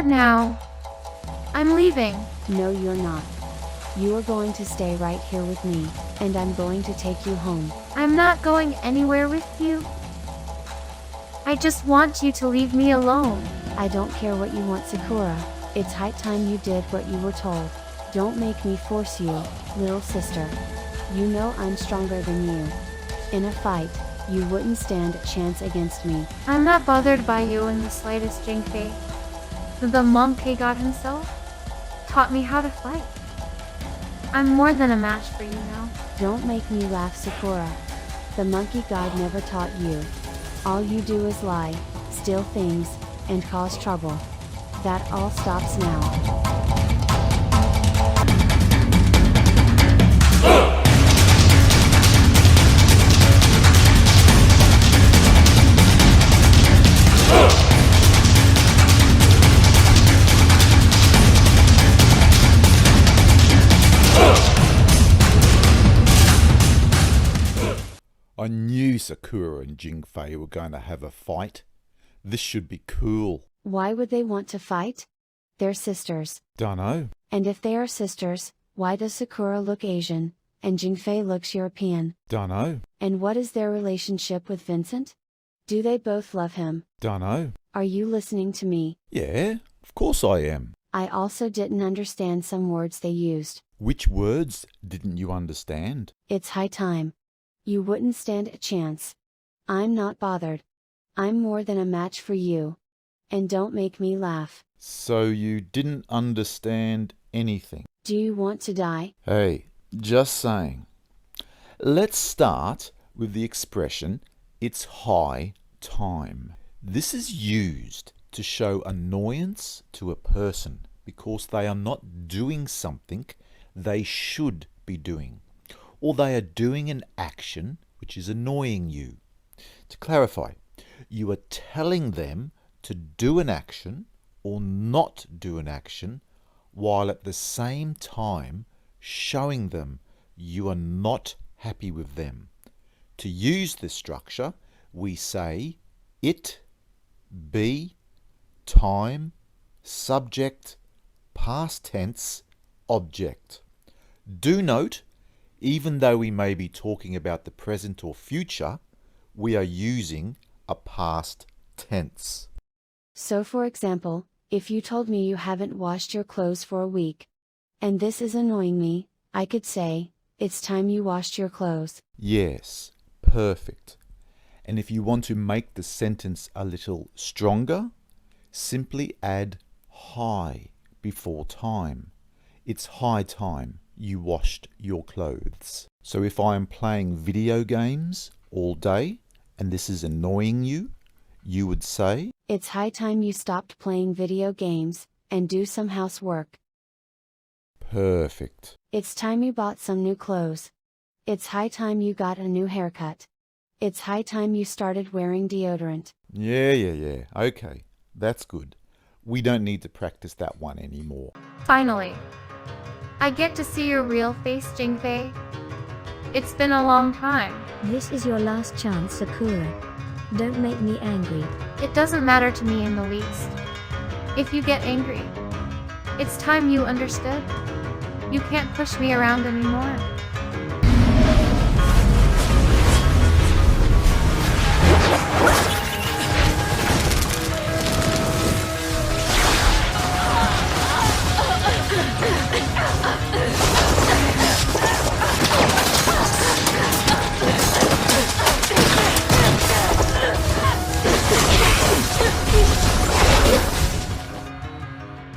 now. I'm leaving. No, you're not. You are going to stay right here with me, and I'm going to take you home. I'm not going anywhere with you. I just want you to leave me alone. I don't care what you want, Sakura. It's high time you did what you were told. Don't make me force you, little sister. You know I'm stronger than you. In a fight, you wouldn't stand a chance against me. I'm not bothered by you in the slightest, Jinfei. The monkey god himself taught me how to fight. I'm more than a match for you now. Don't make me laugh, Sakura. The monkey god never taught you. All you do is lie, steal things, and cause trouble. That all stops now. I knew Sakura and Jinfei were going to have a fight. This should be cool. Why would they want to fight? They're sisters. Dunno. And if they are sisters, why does Sakura look Asian, and Jinfei looks European? Dunno. And what is their relationship with Vincent? Do they both love him? Dunno. Are you listening to me? Yeah, of course I am. I also didn't understand some words they used. Which words didn't you understand? It's high time. You wouldn't stand a chance. I'm not bothered. I'm more than a match for you. And don't make me laugh. So you didn't understand anything? Do you want to die? Hey, just saying. Let's start with the expression, it's high time. This is used to show annoyance to a person because they are not doing something they should be doing, or they are doing an action which is annoying you. To clarify, you are telling them to do an action or not do an action, while at the same time showing them you are not happy with them. To use this structure, we say it, be, time, subject, past tense, object. Do note, even though we may be talking about the present or future, we are using a past tense. So for example, if you told me you haven't washed your clothes for a week, and this is annoying me, I could say, it's time you washed your clothes. Yes, perfect. And if you want to make the sentence a little stronger, simply add high before time. It's high time you washed your clothes. So if I am playing video games all day and this is annoying you, you would say, it's high time you stopped playing video games and do some housework. Perfect. It's time you bought some new clothes. It's high time you got a new haircut. It's high time you started wearing deodorant. Yeah. Okay, that's good. We don't need to practice that one anymore. Finally, I get to see your real face, Jinfei. It's been a long time. This is your last chance, Sakura. Don't make me angry. It doesn't matter to me in the least. If you get angry, it's time you understood. You can't push me around anymore.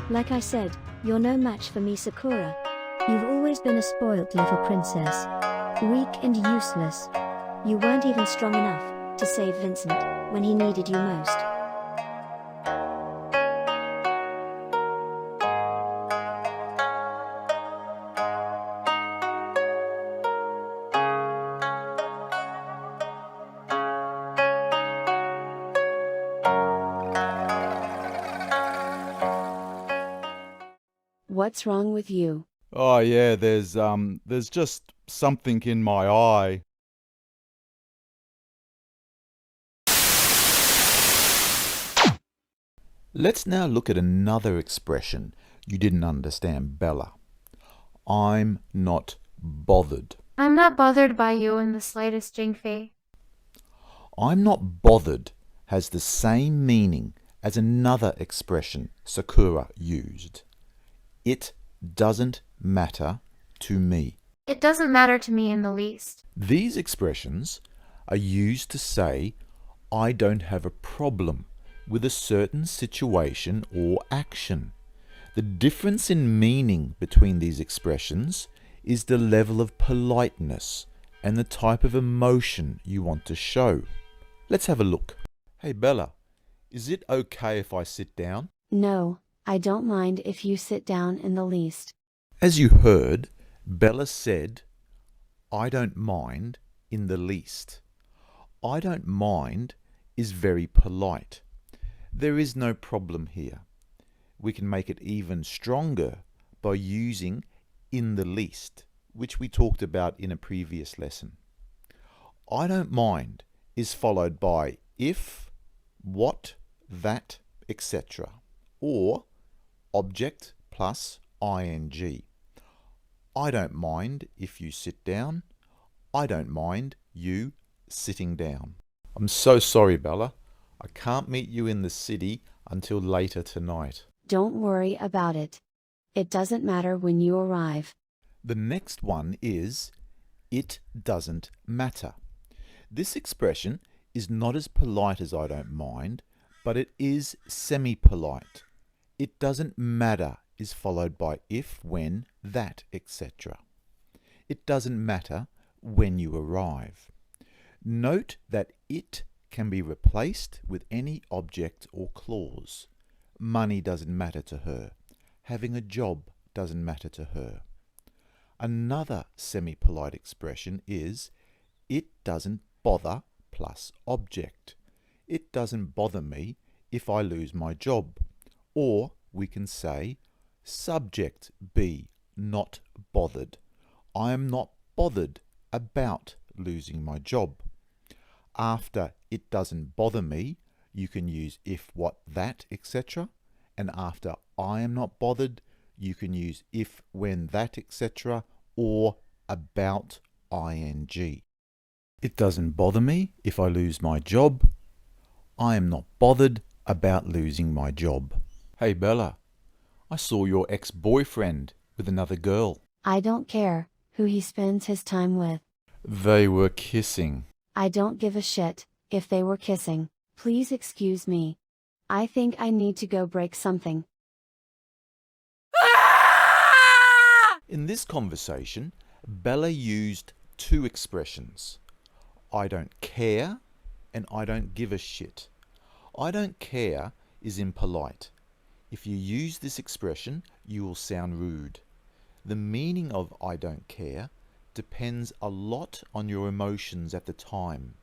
Like I said, you're no match for me, Sakura. You've always been a spoilt little princess. Weak and useless. You weren't even strong enough to save Vincent when he needed you most. What's wrong with you? Oh yeah, there's just something in my eye. Let's now look at another expression you didn't understand, Bella. I'm not bothered. I'm not bothered by you in the slightest, Jingfei. I'm not bothered has the same meaning as another expression Sakura used. It doesn't matter to me. It doesn't matter to me in the least. These expressions are used to say I don't have a problem with a certain situation or action. The difference in meaning between these expressions is the level of politeness and the type of emotion you want to show. Let's have a look. Hey Bella, is it okay if I sit down? No, I don't mind if you sit down in the least. As you heard, Bella said, I don't mind in the least. I don't mind is very polite. There is no problem here. We can make it even stronger by using in the least, which we talked about in a previous lesson. I don't mind is followed by if, what, that, etc. or object plus ing. I don't mind if you sit down. I don't mind you sitting down. I'm so sorry, Bella. I can't meet you in the city until later tonight. Don't worry about it. It doesn't matter when you arrive. The next one is it doesn't matter. This expression is not as polite as I don't mind, but it is semi-polite. It doesn't matter is followed by if, when, that, etc. It doesn't matter when you arrive. Note that it can be replaced with any object or clause. Money doesn't matter to her. Having a job doesn't matter to her. Another semi-polite expression is it doesn't bother plus object. It doesn't bother me if I lose my job. Or we can say subject be not bothered. I am not bothered about losing my job. After it doesn't bother me, you can use if, what, that, etc. And after I am not bothered, you can use if, when, that, etc. or about ing. It doesn't bother me if I lose my job. I am not bothered about losing my job. Hey Bella, I saw your ex-boyfriend with another girl. I don't care who he spends his time with. They were kissing. I don't give a shit if they were kissing. Please excuse me. I think I need to go break something. In this conversation, Bella used two expressions. I don't care and I don't give a shit. I don't care is impolite. If you use this expression, you will sound rude. The meaning of I don't care depends a lot on your emotions at the time.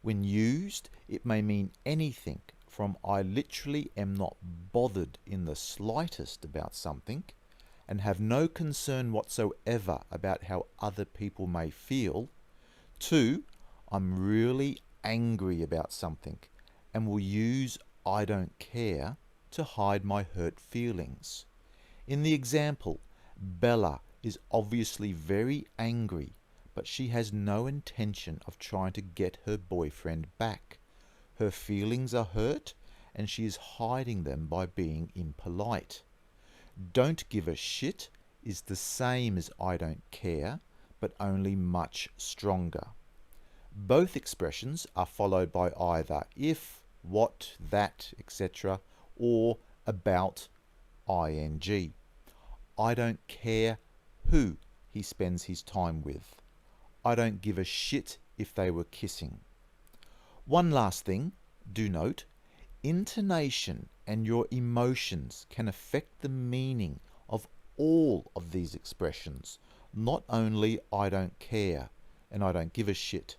When used, it may mean anything from I literally am not bothered in the slightest about something and have no concern whatsoever about how other people may feel, to I'm really angry about something and will use I don't care to hide my hurt feelings. In the example, Bella is obviously very angry, but she has no intention of trying to get her boyfriend back. Her feelings are hurt and she is hiding them by being impolite. Don't give a shit is the same as I don't care, but only much stronger. Both expressions are followed by either if, what, that, etc. or about ing. I don't care who he spends his time with. I don't give a shit if they were kissing. One last thing, do note, intonation and your emotions can affect the meaning of all of these expressions, not only I don't care and I don't give a shit.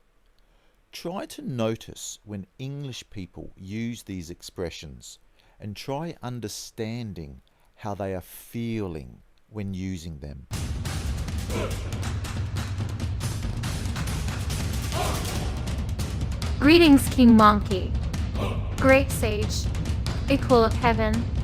Try to notice when English people use these expressions and try understanding how they are feeling when using them. Greetings, King Monkey. Great sage. equal of heaven.